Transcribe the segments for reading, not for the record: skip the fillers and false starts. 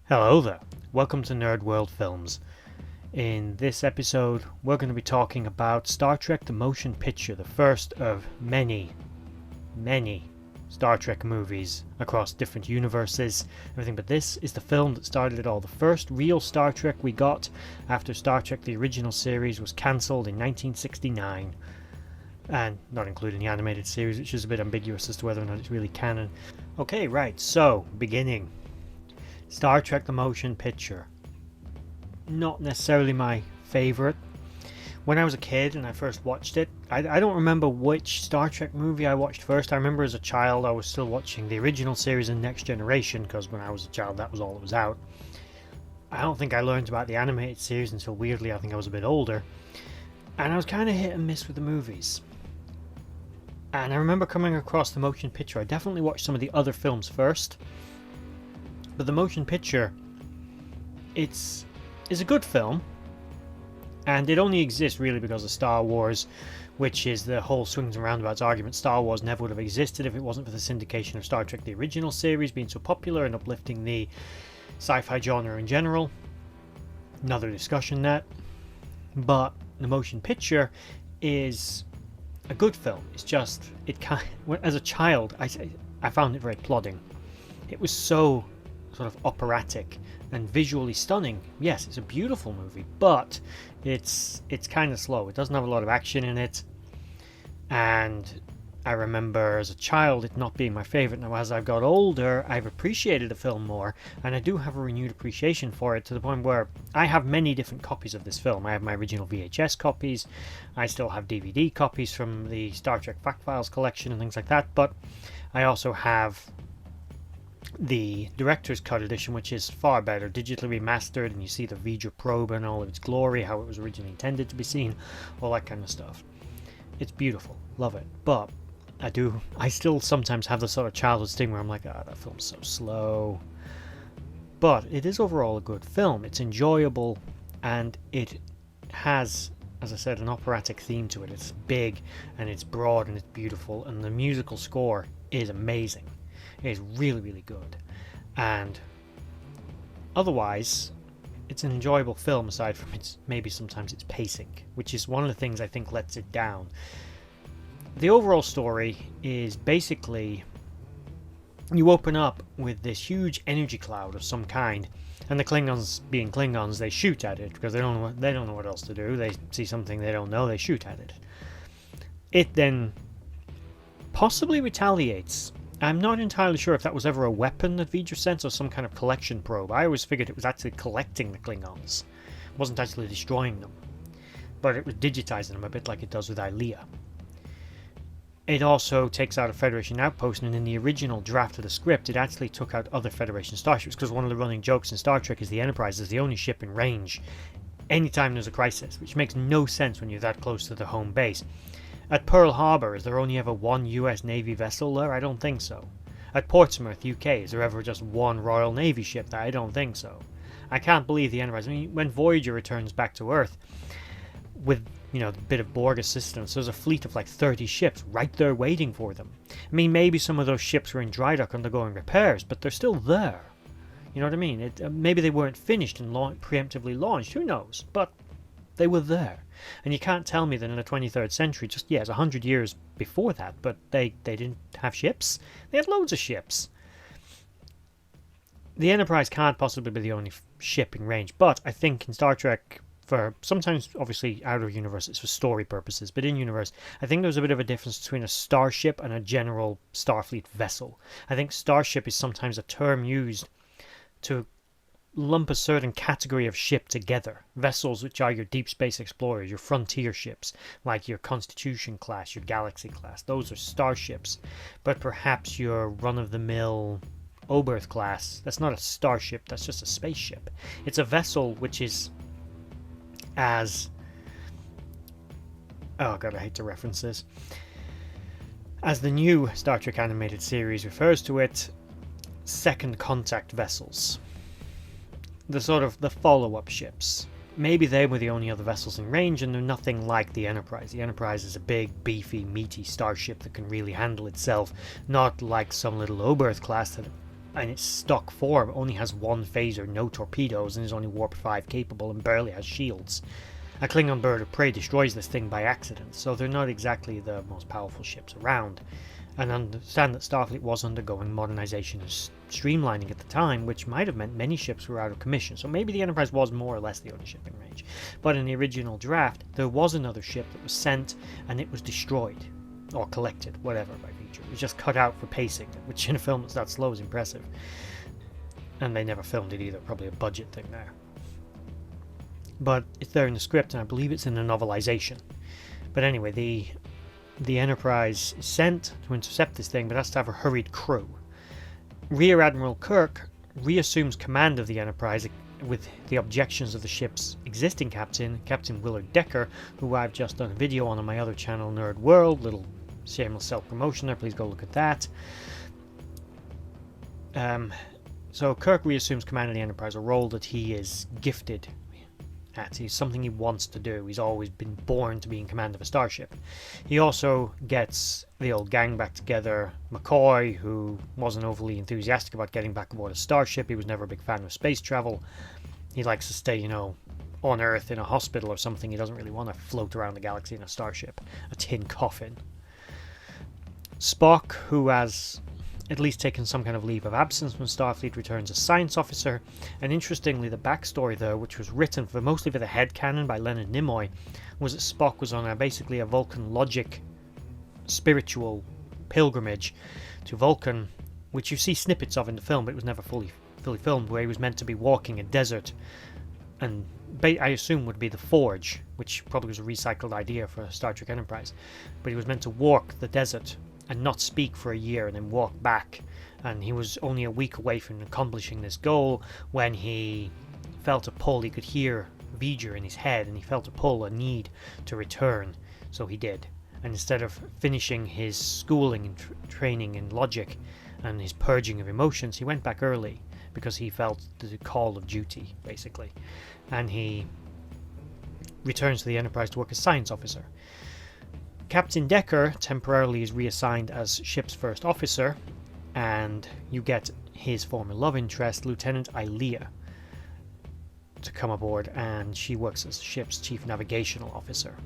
Hello there, welcome to Nerd.World Films. In this episode, we're going to be talking about Star Trek the Motion Picture, the first of many Star Trek movies across different universes, everything, but this is the film that started it all. The first real Star Trek we got after Star Trek the original series was cancelled in 1969, and not including the animated series, which is a bit ambiguous as to whether or not it's really canon. Okay, right, so, beginning. Star Trek the Motion Picture. Not necessarily my favourite. When I was a kid and I first watched it, I don't remember which Star Trek movie I watched first. I remember as a child I was still watching the original series and Next Generation, because when I was a child that was all that was out. I don't think I learned about the animated series until weirdly I think I was a bit older. And I was kind of hit and miss with the movies. And I remember coming across the motion picture. I definitely watched some of the other films first. But the motion picture, is a good film, and it only exists really because of Star Wars, which is the whole swings and roundabouts argument. Star Wars never would have existed if it wasn't for the syndication of Star Trek the original series being so popular and uplifting the sci-fi genre in general. Another discussion that. But the motion picture is a good film. It's just, as a child, I found it very plodding. It was so sort of operatic and visually stunning. Yes, it's a beautiful movie, but it's kind of slow. It doesn't have a lot of action in it, and I remember as a child it not being my favourite. Now as I've got older, I've appreciated the film more, and I do have a renewed appreciation for it, to the point where I have many different copies of this film. I have my original VHS copies, I still have DVD copies from the Star Trek Fact Files collection and things like that, but I also have the director's cut edition, which is far better, digitally remastered, and you see the V'ger probe in all of its glory, how it was originally intended to be seen, all that kind of stuff. It's beautiful, love it, but I still sometimes have the sort of childhood sting where I'm like, that film's so slow. But it is overall a good film. It's enjoyable, and it has, as I said, an operatic theme to it. It's big and it's broad and it's beautiful, and the musical score is amazing. It is really, really good, and otherwise it's an enjoyable film, aside from maybe sometimes its pacing, which is one of the things I think lets it down. The overall story is basically, you open up with this huge energy cloud of some kind, and the Klingons, being Klingons, they shoot at it because they don't know what else to do. They see something they don't know, they shoot at it. It then possibly retaliates. I'm not entirely sure if that was ever a weapon that V'ger sent or some kind of collection probe. I always figured it was actually collecting the Klingons. It wasn't actually destroying them. But it was digitizing them a bit like it does with Ilea. It also takes out a Federation outpost, and in the original draft of the script it actually took out other Federation starships, because one of the running jokes in Star Trek is the Enterprise is the only ship in range anytime there's a crisis, which makes no sense when you're that close to the home base. At Pearl Harbor, is there only ever one US Navy vessel there? I don't think so. At Portsmouth, UK, is there ever just one Royal Navy ship there? I don't think so. I can't believe the Enterprise. I mean, when Voyager returns back to Earth with, a bit of Borg assistance, there's a fleet of like 30 ships right there waiting for them. I mean, maybe some of those ships were in dry dock undergoing repairs, but they're still there. You know what I mean? Maybe they weren't finished and preemptively launched, who knows? But they were there. And you can't tell me that in the 23rd century, just, it's 100 years before that, but they didn't have ships? They had loads of ships. The Enterprise can't possibly be the only ship in range, but I think in Star Trek, for sometimes, obviously, out of universe, it's for story purposes, but in universe, I think there's a bit of a difference between a starship and a general Starfleet vessel. I think starship is sometimes a term used to lump a certain category of ship together. Vessels, which are your deep space explorers, your frontier ships, like your Constitution class, your Galaxy class, those are starships. But perhaps your run-of-the-mill Oberth class, that's not a starship, that's just a spaceship. It's a vessel which is as... oh god, I hate to reference this. As the new Star Trek animated series refers to it, second contact vessels. The sort of the follow-up ships. Maybe they were the only other vessels in range, and they're nothing like the Enterprise. The Enterprise is a big, beefy, meaty starship that can really handle itself, not like some little Oberth class that in its stock form, only has one phaser, no torpedoes, and is only Warp 5 capable and barely has shields. A Klingon bird of prey destroys this thing by accident, so they're not exactly the most powerful ships around. And understand that Starfleet was undergoing modernization and streamlining at the time, which might have meant many ships were out of commission, so maybe the Enterprise was more or less the only ship in range. But in the original draft, there was another ship that was sent, and it was destroyed, or collected, whatever, by V'ger. It was just cut out for pacing, which in a film that's that slow is impressive. And they never filmed it either, probably a budget thing there. But it's there in the script, and I believe it's in the novelization. But anyway, the Enterprise is sent to intercept this thing, but has to have a hurried crew. Rear Admiral Kirk reassumes command of the Enterprise with the objections of the ship's existing captain, Captain Willard Decker, who I've just done a video on my other channel, Nerd.World. Little shameless self-promotion there, please go look at that. So Kirk reassumes command of the Enterprise, a role that he is gifted at. It's something he wants to do. He's always been born to be in command of a starship. He also gets the old gang back together. McCoy, who wasn't overly enthusiastic about getting back aboard a starship. He was never a big fan of space travel. He likes to stay, on Earth in a hospital or something. He doesn't really want to float around the galaxy in a starship. A tin coffin. Spock, who has at least taken some kind of leave of absence when Starfleet returns as science officer. And interestingly, the backstory though, which was written mostly for the headcanon by Leonard Nimoy, was that Spock was on basically a Vulcan logic spiritual pilgrimage to Vulcan, which you see snippets of in the film, but it was never fully filmed, where he was meant to be walking a desert, and I assume would be the Forge, which probably was a recycled idea for Star Trek Enterprise. But he was meant to walk the desert and not speak for a year and then walk back, and he was only a week away from accomplishing this goal when he felt a pull. He could hear V'ger in his head, and he felt a need to return, so he did. And instead of finishing his schooling and training in logic and his purging of emotions, he went back early because he felt the call of duty, basically. And he returns to the Enterprise to work as science officer. Captain Decker temporarily is reassigned as ship's first officer, and you get his former love interest, Lieutenant Ilea, to come aboard, and she works as the ship's chief navigational officer.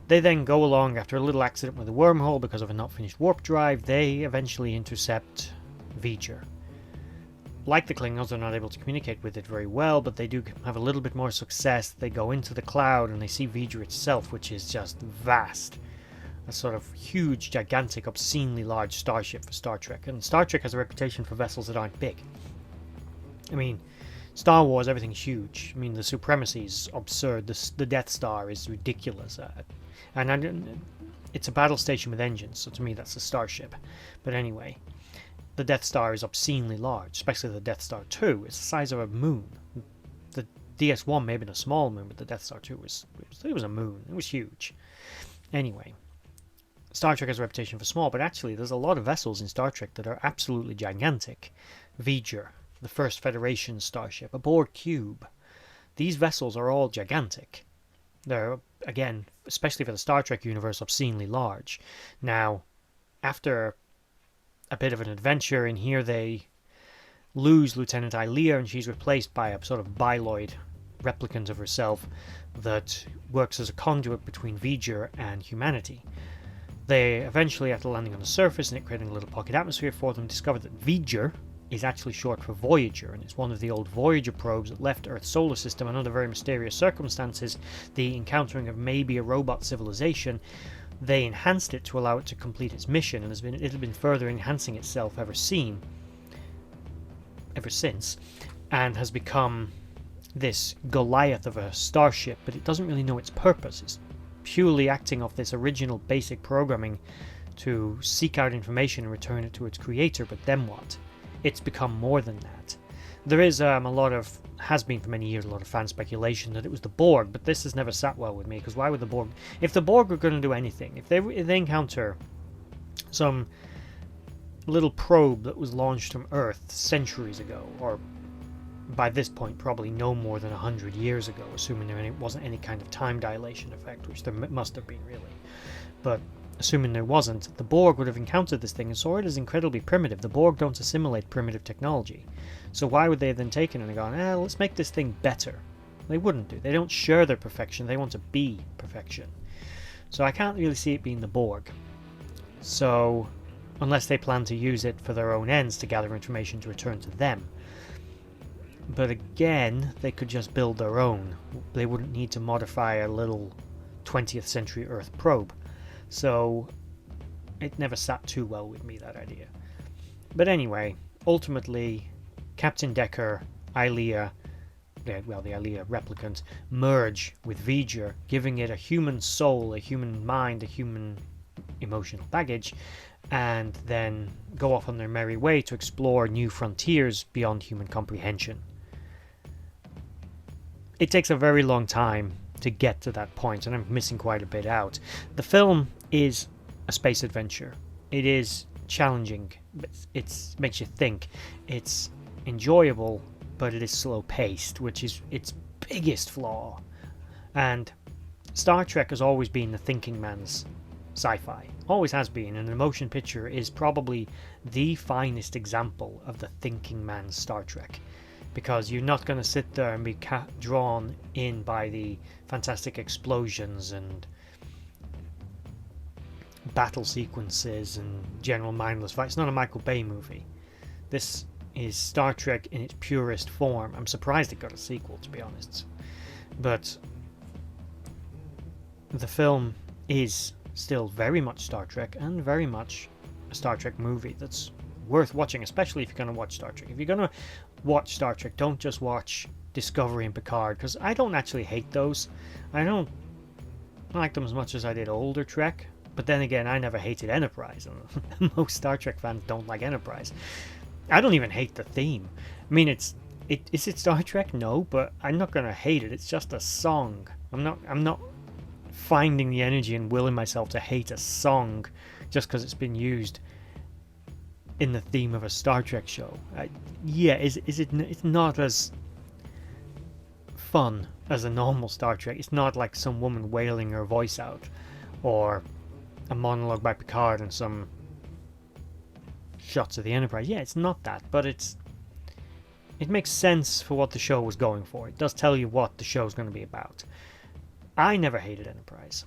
They then go along after a little accident with a wormhole because of a not finished warp drive. They eventually intercept V'ger. Like the Klingons, they're not able to communicate with it very well, but they do have a little bit more success. They go into the cloud and they see V'ger itself, which is just vast. A sort of huge, gigantic, obscenely large starship for Star Trek. And Star Trek has a reputation for vessels that aren't big. I mean, Star Wars, everything's huge. I mean, the supremacy is absurd. The Death Star is ridiculous. And it's a battle station with engines, so to me that's a starship. But anyway, the Death Star is obscenely large, especially the Death Star 2. It's the size of a moon. The DS-1 may have been a small moon, but the Death Star 2 was a moon. It was huge. Anyway, Star Trek has a reputation for small, but actually there's a lot of vessels in Star Trek that are absolutely gigantic. V'ger, the first Federation starship, a Borg cube. These vessels are all gigantic. They're, again, especially for the Star Trek universe, obscenely large. Now, after a bit of an adventure in here, they lose Lieutenant Ilea, and she's replaced by a sort of biloid replicant of herself that works as a conduit between V'ger and humanity. They eventually, after landing on the surface and it creating a little pocket atmosphere for them, discovered that V'ger is actually short for Voyager, and it's one of the old Voyager probes that left Earth's solar system, and under very mysterious circumstances, the encountering of maybe a robot civilization, they enhanced it to allow it to complete its mission, and it has been further enhancing itself ever since, and has become this Goliath of a starship, but it doesn't really know its purpose. It's purely acting off this original basic programming to seek out information and return it to its creator, but then what? It's become more than that. There is has been for many years, a lot of fan speculation that it was the Borg, but this has never sat well with me, because why would the Borg... If the Borg were going to do anything, if they encounter some little probe that was launched from Earth centuries ago, or by this point probably no more than 100 years ago, assuming there wasn't any kind of time dilation effect, which there must have been really. But assuming there wasn't, the Borg would have encountered this thing and saw it as incredibly primitive. The Borg don't assimilate primitive technology. So why would they have then taken it and gone, let's make this thing better? They wouldn't do. They don't share their perfection, they want to be perfection. So I can't really see it being the Borg. So, unless they plan to use it for their own ends to gather information to return to them. But again, they could just build their own. They wouldn't need to modify a little 20th century Earth probe. So, it never sat too well with me, that idea. But anyway, ultimately, Captain Decker, Ilea, the Ilea replicant, merge with V'ger, giving it a human soul, a human mind, a human emotional baggage, and then go off on their merry way to explore new frontiers beyond human comprehension. It takes a very long time to get to that point, and I'm missing quite a bit out. The film is a space adventure. It is challenging, it makes you think. It's enjoyable, but it is slow-paced, which is its biggest flaw. And Star Trek has always been the thinking man's sci-fi. Always has been, and the motion picture is probably the finest example of the thinking man's Star Trek. Because you're not going to sit there and be drawn in by the fantastic explosions and battle sequences and general mindless fights. It's not a Michael Bay movie. This is Star Trek in its purest form. I'm surprised it got a sequel, to be honest. But the film is still very much Star Trek, and very much a Star Trek movie that's worth watching, especially if you're going to watch Star Trek. If you're going to watch Star Trek, don't just watch Discovery and Picard, because I don't actually hate those. I don't like them as much as I did older Trek, but then again, I never hated Enterprise, and most Star Trek fans don't like Enterprise. I don't even hate the theme. I mean, is it Star Trek? No, but I'm not going to hate it. It's just a song. I'm not finding the energy and willing myself to hate a song just because it's been used in the theme of a Star Trek show. It's not as fun as a normal Star Trek. It's not like some woman wailing her voice out, or a monologue by Picard and some shots of the Enterprise. Yeah, it's not that, but it makes sense for what the show was going for. It does tell you what the show's going to be about. I never hated Enterprise,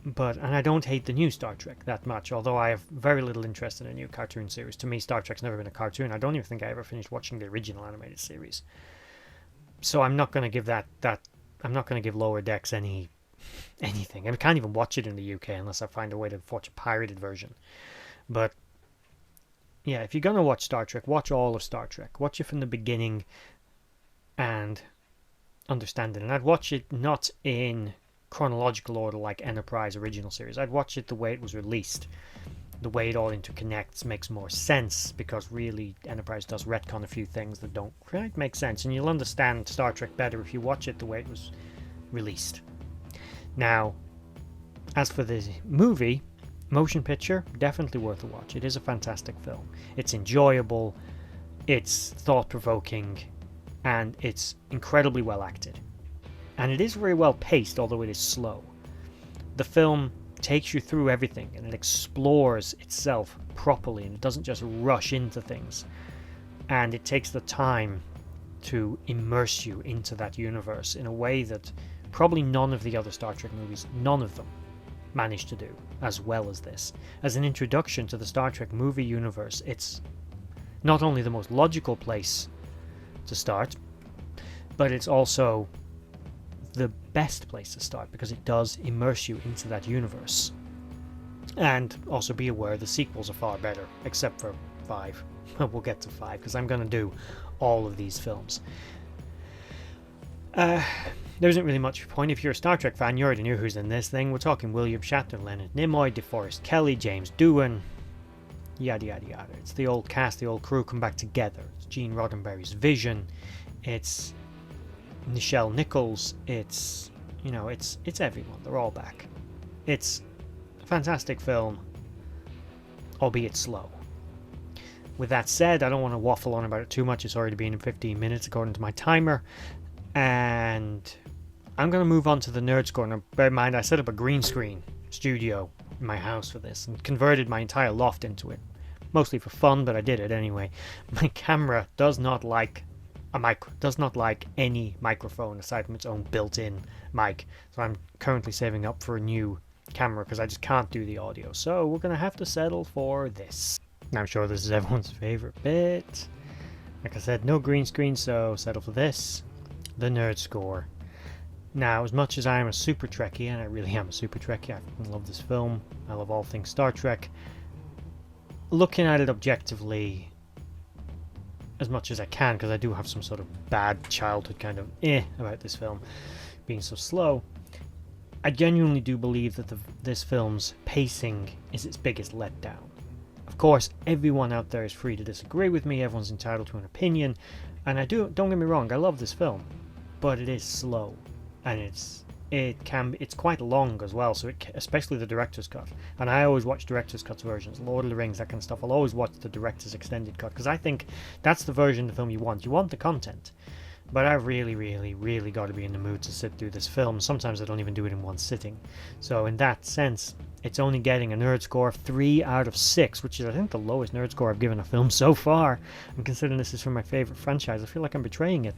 and I don't hate the new Star Trek that much, although I have very little interest in a new cartoon series. To me, Star Trek's never been a cartoon. I don't even think I ever finished watching the original animated series. So I'm not going to give I'm not going to give Lower Decks anything. I can't even watch it in the UK unless I find a way to watch a pirated version. But yeah, if you're going to watch Star Trek, watch all of Star Trek. Watch it from the beginning and understand it. And I'd watch it not in chronological order like Enterprise original series. I'd watch it the way it was released. The way it all interconnects makes more sense, because really Enterprise does retcon a few things that don't quite make sense, and you'll understand Star Trek better if you watch it the way it was released. Now, as for the movie, motion picture, definitely worth a watch. It is a fantastic film. It's enjoyable, it's thought-provoking, and it's incredibly well acted. And it is very well paced, although it is slow. The film takes you through everything, and it explores itself properly, and it doesn't just rush into things. And it takes the time to immerse you into that universe in a way that probably none of the other Star Trek movies, none of them, managed to do as well as this. As an introduction to the Star Trek movie universe, it's not only the most logical place to start, but it's also the best place to start, because it does immerse you into that universe. And also be aware the sequels are far better, except for 5. We'll get to 5, because I'm going to do all of these films. There isn't really much point. If you're a Star Trek fan, you already knew who's in this thing. We're talking William Shatner, Leonard Nimoy, DeForest Kelley, James Doohan, yada yada yada. It's the old cast, the old crew come back together. It's Gene Roddenberry's vision. It's Nichelle Nichols. It's everyone. They're all back. It's a fantastic film, albeit slow. With that said, I don't want to waffle on about it too much. It's already been 15 minutes according to my timer. And I'm going to move on to the Nerd Score. Now, bear in mind, I set up a green screen studio in my house for this and converted my entire loft into it. Mostly for fun, but I did it anyway. My camera does not like any microphone aside from its own built-in mic. So I'm currently saving up for a new camera because I just can't do the audio. So we're going to have to settle for this. Now, I'm sure this is everyone's favorite bit. Like I said, no green screen, so settle for this. The Nerd Score. Now, as much as I am a super Trekkie, and I really am a super Trekkie, I love this film, I love all things Star Trek, looking at it objectively as much as I can, because I do have some sort of bad childhood kind of about this film being so slow, I genuinely do believe that this film's pacing is its biggest letdown. Of course, everyone out there is free to disagree with me, everyone's entitled to an opinion, and don't get me wrong, I love this film, but it is slow. And it's quite long as well, so especially the director's cut. And I always watch director's cuts versions, Lord of the Rings, that kind of stuff. I'll always watch the director's extended cut because I think that's the version of the film you want. You want the content, but I really, really, really got to be in the mood to sit through this film. Sometimes I don't even do it in one sitting. So in that sense, it's only getting a Nerd Score of 3 out of 6, which is I think the lowest Nerd Score I've given a film so far. And considering this is from my favorite franchise, I feel like I'm betraying it.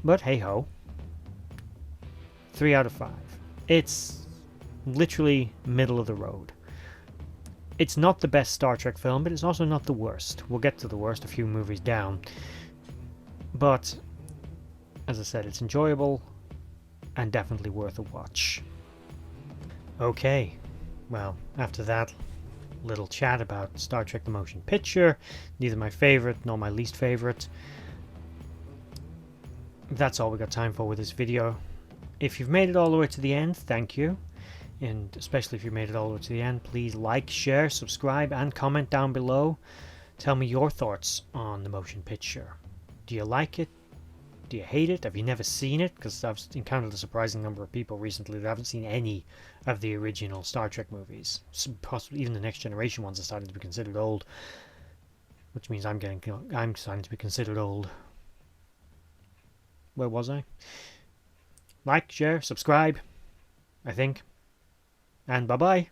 But hey ho. 3 out of 5. It's literally middle of the road. It's not the best Star Trek film, but it's also not the worst. We'll get to the worst a few movies down. But, as I said, it's enjoyable and definitely worth a watch. Okay, well, after that little chat about Star Trek the Motion Picture, neither my favorite nor my least favorite, that's all we got time for with this video. If you've made it all the way to the end, thank you. And especially if you've made it all the way to the end, please like, share, subscribe, and comment down below. Tell me your thoughts on the motion picture. Do you like it? Do you hate it? Have you never seen it? Because I've encountered a surprising number of people recently that haven't seen any of the original Star Trek movies. Possibly even the Next Generation ones are starting to be considered old. Which means I'm starting to be considered old. Where was I? Like, share, subscribe, I think. And bye-bye.